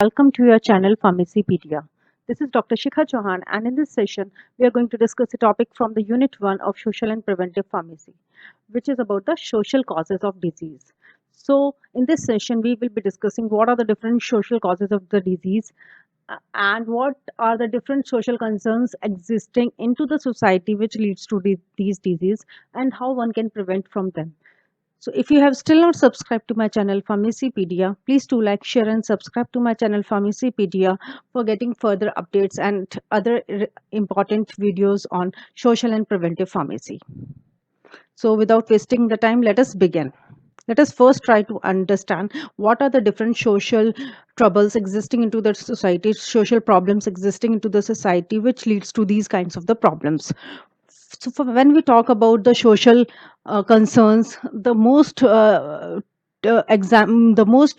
welcome to your channel Pharmacypedia. This is Dr. Shikha Chauhan, and in this session, we are going to discuss a topic from the Unit 1 of Social and Preventive Pharmacy, which is about the social causes of disease. So, in this session, we will be discussing what are the different social causes of the disease and what are the different social concerns existing into the society which leads to these diseases and how one can prevent from them. So if you have still not subscribed to my channel Pharmacypedia, please do like, share and subscribe to my channel Pharmacypedia for getting further updates and other important videos on social and preventive pharmacy. So without wasting the time, let us begin. Let us first try to understand what are the different social troubles existing into the society, social problems existing into the society, which leads to these kinds of the problems. So when we talk about the social concerns, the most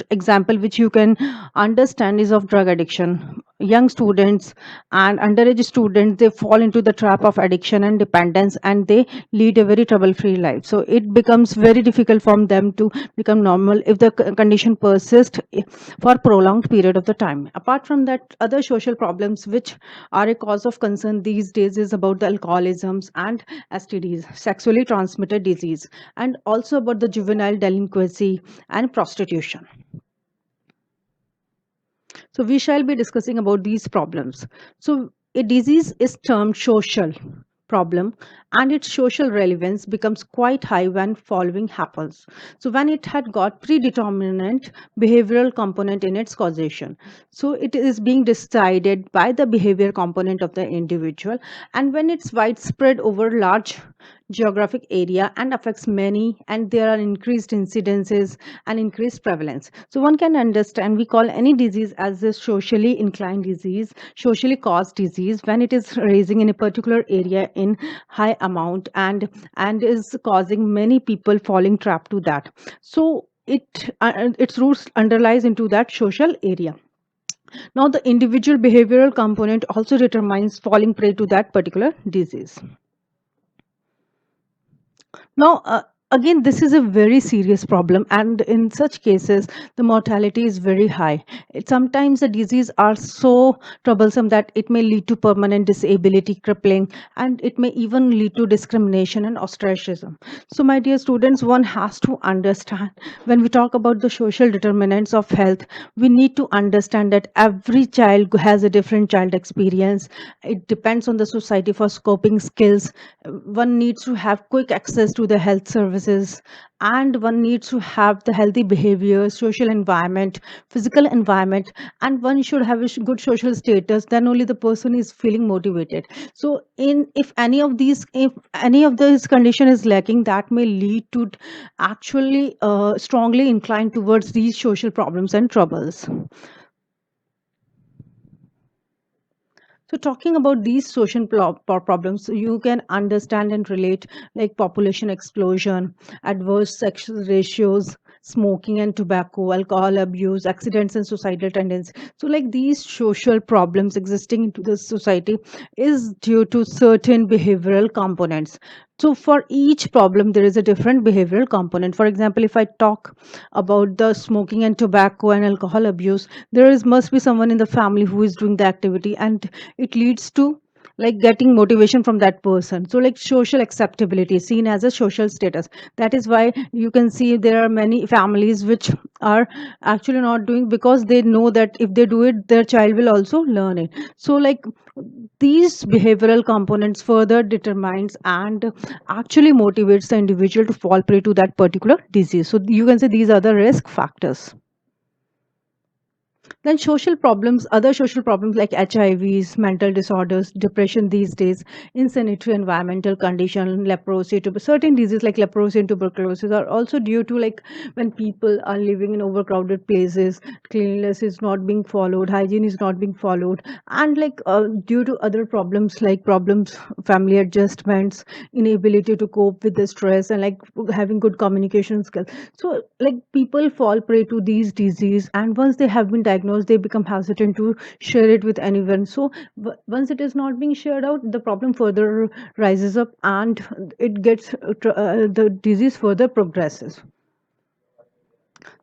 example which you can understand is of drug addiction. Young students and underage students, they fall into the trap of addiction and dependence, and they lead a very trouble free life. So it becomes very difficult for them to become normal if the condition persists for prolonged period of the time. Apart from that, other social problems which are a cause of concern these days is about the alcoholisms and STDs, sexually transmitted disease, and also about the juvenile delinquency and prostitution. So we shall be discussing about these problems. So a disease is termed social problem, and its social relevance becomes quite high when following happens. So when it had got predeterminant behavioral component in its causation. So it is being decided by the behavior component of the individual, and when it's widespread over large geographic area and affects many, and there are increased incidences and increased prevalence. So one can understand we call any disease as a socially inclined disease, socially caused disease, when it is raising in a particular area in high amount and is causing many people falling trapped to that. So its roots underlies into that social area. Now the individual behavioral component also determines falling prey to that particular disease. Now, again, this is a very serious problem, and in such cases, the mortality is very high. Sometimes the disease are so troublesome that it may lead to permanent disability, crippling, and it may even lead to discrimination and ostracism. So, my dear students, one has to understand when we talk about the social determinants of health, we need to understand that every child has a different child experience. It depends on the society for coping skills. One needs to have quick access to the health services, and one needs to have the healthy behavior, social environment, physical environment, and one should have a good social status. Then only the person is feeling motivated. So in if any of this condition is lacking, that may lead to actually strongly inclined towards these social problems and troubles. So talking about these social problems, you can understand and relate like population explosion, adverse sexual ratios, smoking and tobacco, alcohol abuse, accidents and suicidal tendencies. So like these social problems existing into the society is due to certain behavioral components. So for each problem, there is a different behavioral component. For example, if I talk about the smoking and tobacco and alcohol abuse, there is must be someone in the family who is doing the activity, and it leads to like getting motivation from that person. So like social acceptability is seen as a social status. That is why you can see there are many families which are actually not doing, because they know that if they do it, their child will also learn it. So like these behavioral components further determines and actually motivates the individual to fall prey to that particular disease. So you can say these are the risk factors. Then social problems, other social problems like HIVs, mental disorders, depression these days, insanitary environmental condition, leprosy, certain diseases like leprosy and tuberculosis are also due to like when people are living in overcrowded places, cleanliness is not being followed, hygiene is not being followed, and like due to other problems like problems, family adjustments, inability to cope with the stress, and like having good communication skills. So like people fall prey to these disease, and once they have been diagnosed, they become hesitant to share it with anyone. So once it is not being shared out, the problem further rises up, and it gets the disease further progresses.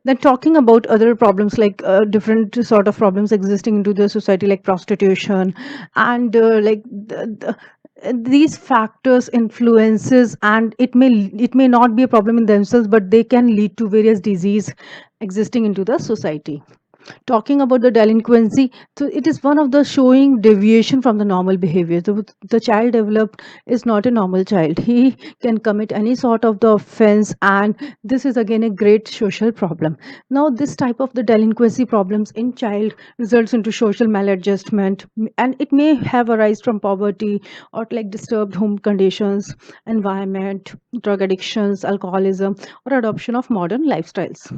Then talking about other problems like different sort of problems existing into the society like prostitution and these factors influences, and it may not be a problem in themselves, but they can lead to various disease existing into the society. Talking about the delinquency, so it is one of the showing deviation from the normal behavior. The child developed is not a normal child. He can commit any sort of the offense, and this is again a great social problem. Now this type of the delinquency problems in child results into social maladjustment, and it may have arise from poverty or like disturbed home conditions, environment, drug addictions, alcoholism, or adoption of modern lifestyles.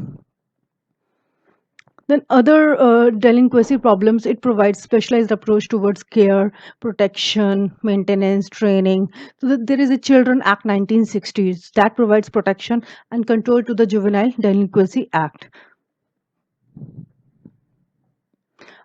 Then other delinquency problems, it provides specialized approach towards care, protection, maintenance, training. So that there is a Children Act 1960s that provides protection and control to the Juvenile Delinquency Act.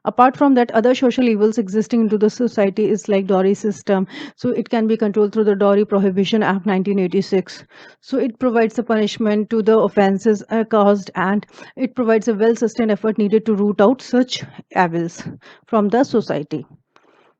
Apart from that, other social evils existing into the society is like dowry system. So it can be controlled through the Dowry Prohibition Act 1986. So it provides a punishment to the offenses caused, and it provides a well sustained effort needed to root out such evils from the society.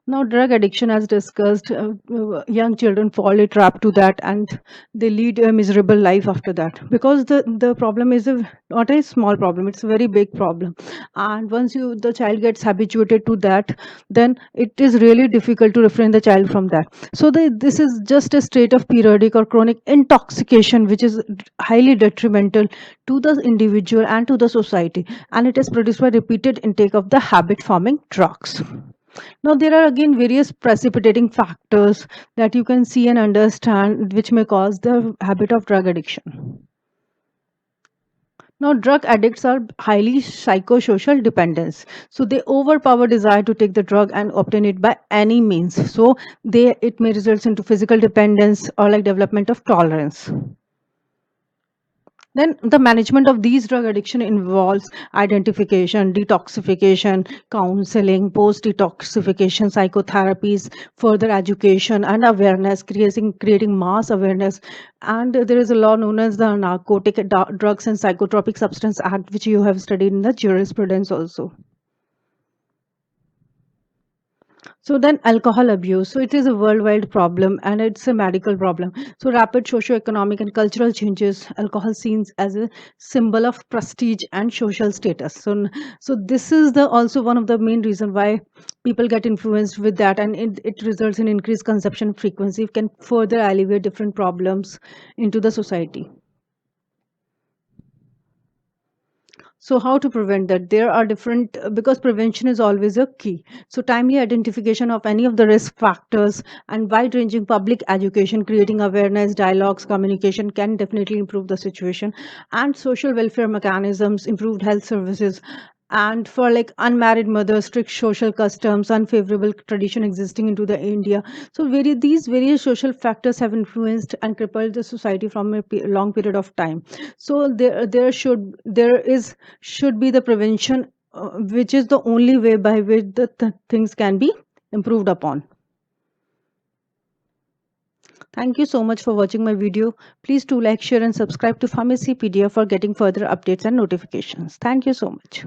Now, drug addiction, as discussed, young children fall a trap to that, and they lead a miserable life after that, because the problem is not a small problem; it's a very big problem. And once the child gets habituated to that, then it is really difficult to refrain the child from that. So this is just a state of periodic or chronic intoxication, which is highly detrimental to the individual and to the society, and it is produced by repeated intake of the habit-forming drugs. Now, there are again various precipitating factors that you can see and understand which may cause the habit of drug addiction. Now, drug addicts are highly psychosocial dependents. So they overpower desire to take the drug and obtain it by any means. So it may result into physical dependence or like development of tolerance. Then the management of these drug addiction involves identification, detoxification, counseling, post-detoxification psychotherapies, further education and awareness, creating mass awareness. And there is a law known as the Narcotic Drugs and Psychotropic Substance Act, which you have studied in the jurisprudence also. So then alcohol abuse. So it is a worldwide problem and it's a medical problem. So rapid socio-economic and cultural changes, alcohol seen as a symbol of prestige and social status. So this is the also one of the main reason why people get influenced with that, and it results in increased consumption frequency. It can further alleviate different problems into the society. So how to prevent that? There are different, because prevention is always a key. So timely identification of any of the risk factors and wide-ranging public education, creating awareness, dialogues, communication can definitely improve the situation. And social welfare mechanisms, improved health services, and for like unmarried mothers, strict social customs, unfavorable tradition existing into the India. So these various social factors have influenced and crippled the society from a long period of time. So there should be the prevention, which is the only way by which the things can be improved upon. Thank you so much for watching my video. Please do like, share and subscribe to Pharmacy PDF for getting further updates and notifications. Thank you so much.